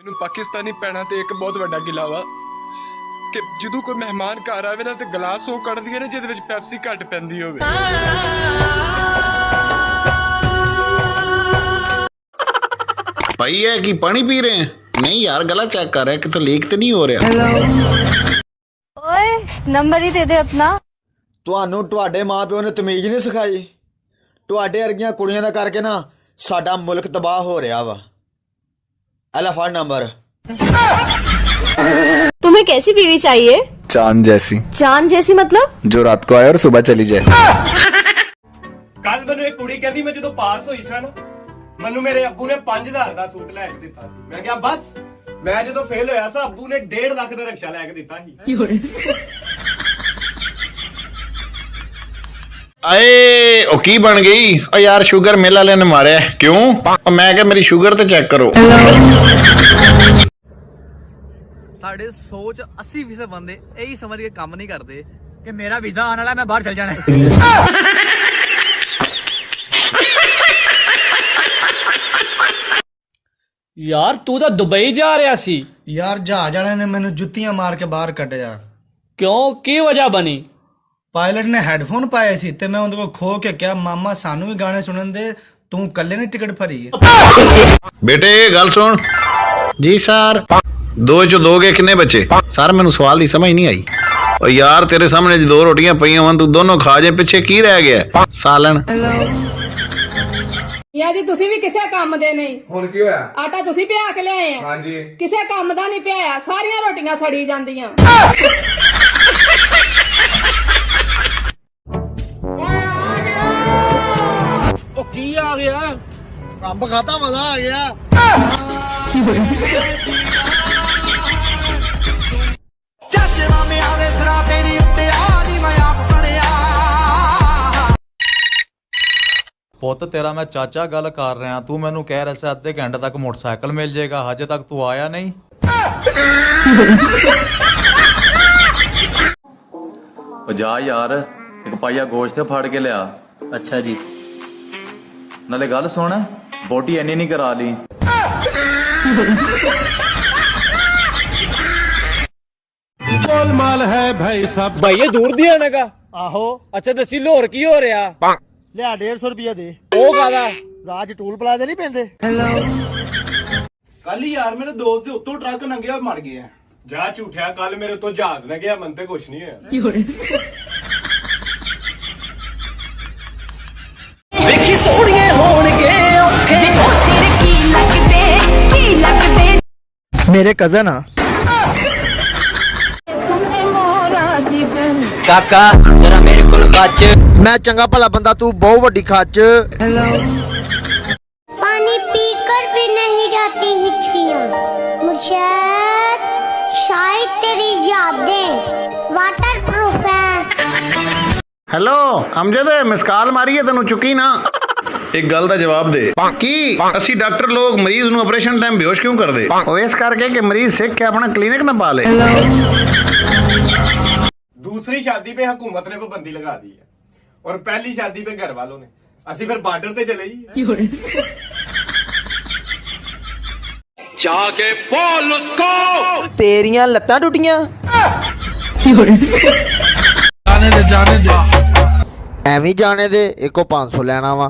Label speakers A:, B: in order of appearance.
A: ਮੈਨੂੰ ਪਾਕਿਸਤਾਨੀ ਭੈਣਾਂ ਤੇ ਇੱਕ ਬਹੁਤ ਵੱਡਾ ਗਿਲਾ ਵਾ ਕਿ ਜਦੋਂ ਕੋਈ ਮਹਿਮਾਨ ਘਰ ਆਵੇ ਨਾ ਤੇ ਗਲਾਸ ਉਹ ਕੱਢਦੀਆਂ ਨੇ ਜਿਹਦੇ ਵਿੱਚ ਪੈਪਸੀ ਘੱਟ ਪੈਂਦੀ ਹੋਵੇ।
B: भाई है कि पानी पी रहे हैं? नहीं यार, गला चेक कर रहे हैं कि तो लीक तो नहीं हो रहा।
C: ओए नंबर ही दे दे अपना।
D: ਤੁਹਾਨੂੰ ਤੁਹਾਡੇ ਮਾਪਿਓ ਨੇ ਤਮੀਜ਼ ਨਹੀਂ ਸਿਖਾਈ। ਤੁਹਾਡੇ ਵਰਗੀਆਂ ਕੁੜੀਆਂ ਦਾ ਕਰਕੇ ਨਾ ਸਾਡਾ ਮੁਲਕ ਤਬਾਹ ਹੋ ਰਿਹਾ ਵਾ। ਐਲਾ ਫੜ ਨੰਬਰ।
C: तुम्हें कैसी बीवी चाहिए?
E: चांद जैसी।
C: चांद जैसी मतलब?
E: जो रात को आए और सुबह चली जाए।
A: ਕੱਲ ਮੈਨੂੰ ਇੱਕ ਕੁੜੀ ਕਹਿੰਦੀ ਮੈਂ ਜਦੋਂ ਪਾਸ ਹੋਈ ਸਾਂ ਨਾ ਮੈਨੂੰ ਮੇਰੇ ਅੱਬੂ ਨੇ 5000 ਦਾ ਸੂਟ ਲੈ ਕੇ ਦਿੱਤਾ ਸੀ। ਮੈਂ ਕਿਹਾ ਬਸ। ਮੈਂ ਜਦੋਂ ਫੇਲ ਹੋਇਆ ਸਾਂ ਅੱਬੂ ਨੇ 1.5 ਲੱਖ ਦਾ ਰਿਕਸ਼ਾ ਲੈ ਕੇ ਦਿੱਤਾ ਸੀ।
B: आए ओ की बन गई? ओ यार शुगर मिल वाले ने मारे। क्यों? ओ मैं क्या मेरी शुगर तो चेक करो।
F: साढ़े 100 80% बंदे यही समझ के काम नहीं करते कि मेरा वीजा आने वाला मैं बाहर चल जाना है।
G: यार तू तो दुबई जा रहा सी।
H: यार जहाज वाले ने मैंने जुत्तियां मार के बाहर कटिया।
G: क्यों की वजह बनी?
H: पायलट ने हेडफोन पाए सी ते मैं उनको खो के क्या मामा सानू भी गाने सुनन दे, तू कल्ले ने टिकट भरी है।
B: बेटे गल सुन जी सर। दो चो दोगे कितने बचे? सर मैनू सवाल की समझ नहीं आई। और यार तेरे सामने जो 2 रोटियां पईयां वन तू दोनों खा जाए, पिछे की रह गया? सालन।
I: ਯਾ ਜੀ ਤੁਸੀਂ ਵੀ ਕਿਸੇ ਕੰਮ ਦੇ ਨਹੀਂ।
A: ਹੁਣ ਕੀ ਹੋਇਆ?
I: ਆਟਾ ਤੁਸੀਂ ਪਿਆ ਕੇ ਲਿਆਏ ਆ।
A: ਹਾਂਜੀ।
I: ਕਿਸੇ ਕੰਮ ਦਾ ਨਹੀਂ ਪਿਆਇਆ, ਸਾਰੀਆਂ ਰੋਟੀਆਂ ਸੜੀ ਜਾਂਦੀਆਂ।
H: ओ की आ गया? अंब खाता मजा आ गया।
J: ਪੁੱਤ ਤੇਰਾ ਮੈਂ ਚਾਚਾ ਗੱਲ ਕਰ ਰਿਹਾ, ਤੂੰ ਮੈਨੂੰ ਕਹਿ ਰਿਹਾ ਸੀ ਅੱਧੇ ਘੰਟੇ ਤੱਕ ਮੋਟਰਸਾਈਕਲ ਮਿਲ ਜਾਏਗਾ, ਹਜੇ ਤੱਕ ਤੂੰ ਆਇਆ ਨਹੀਂ। ਉਹ ਜਾ ਯਾਰ, ਇੱਕ ਪਾਈਆ ਗੋਸ਼ਤ ਤੇ ਫੜ ਕੇ ਲਿਆ।
F: अच्छा जी।
J: ਨਾਲੇ ਗੱਲ ਸੁਣ, ਬੋਟੀ ਐਨੀ ਨਹੀਂ ਕਰਾ ਲਈ।
A: गोलमाल है भाई साहब।
F: भाई ये दूर दिया ने का।
H: आहो
F: अच्छा दसी लाहौर की हो रहा?
H: लिया 150 रुपया दे।
F: ਉਹ ਕਾਦਾ?
H: राज टूल प्लाजा नहीं पेंदे।
A: ਕੱਲ ਯਾਰ ਮੇਰੇ ਦੋਸਤ ਦੇ ਉੱਤੋਂ ਟਰੱਕ ਲੰਘਿਆ ਮਰ ਗਿਆ। ਜਾ ਝੂਠਿਆ, ਕੱਲ ਮੇਰੇ ਉੱਤੋਂ ਜਹਾਜ਼ ਲੰਘਿਆ, ਮਨ ਤੇ ਕੁਛ ਨਹੀਂ ਹੋਇਆ।
F: ਵੇਖੀ ਸੋਹਣੀਏ ਹੋਣਗੇ ਔਖੇ ਤੇਰੇ ਕੀ ਲੱਗਦੇ
H: मेरे कजन आ
F: ਕਾਕਾ ਜਰਾ ਮੇਰੇ ਕੋਲ ਬੱਚ।
H: मैं चंगा भला बंदा, तू बहुत वड्डी खच।
C: पानी पीकर भी नहीं जाती हिचकियाँ मुर्शद, शायद तेरी यादें वाटर प्रूफ है।
B: हेलो अमजद, मिसकाल मारी है तेनू चुकी ना? एक गल का जवाब दे कि असी डॉक्टर लोग मरीज नू ऑपरेशन टाइम बेहोश क्यों कर दे? इस करके कि मरीज सीख के अपना क्लिनिक ना पा ले।
A: दूसरी शादी पे हुकूमत ने पाबंदी लगा दी है और पहली शादी पे घर वालों ने। असि फिर बॉर्डर पे चले ही जाके बोल उसको
F: तेरियां लत्तां टूटियां।
H: जाने दे
D: ਐਵੇਂ ਜਾਣੇ ਦੇ ਇੱਕੋ 500 ਲੈਣਾ ਵਾ।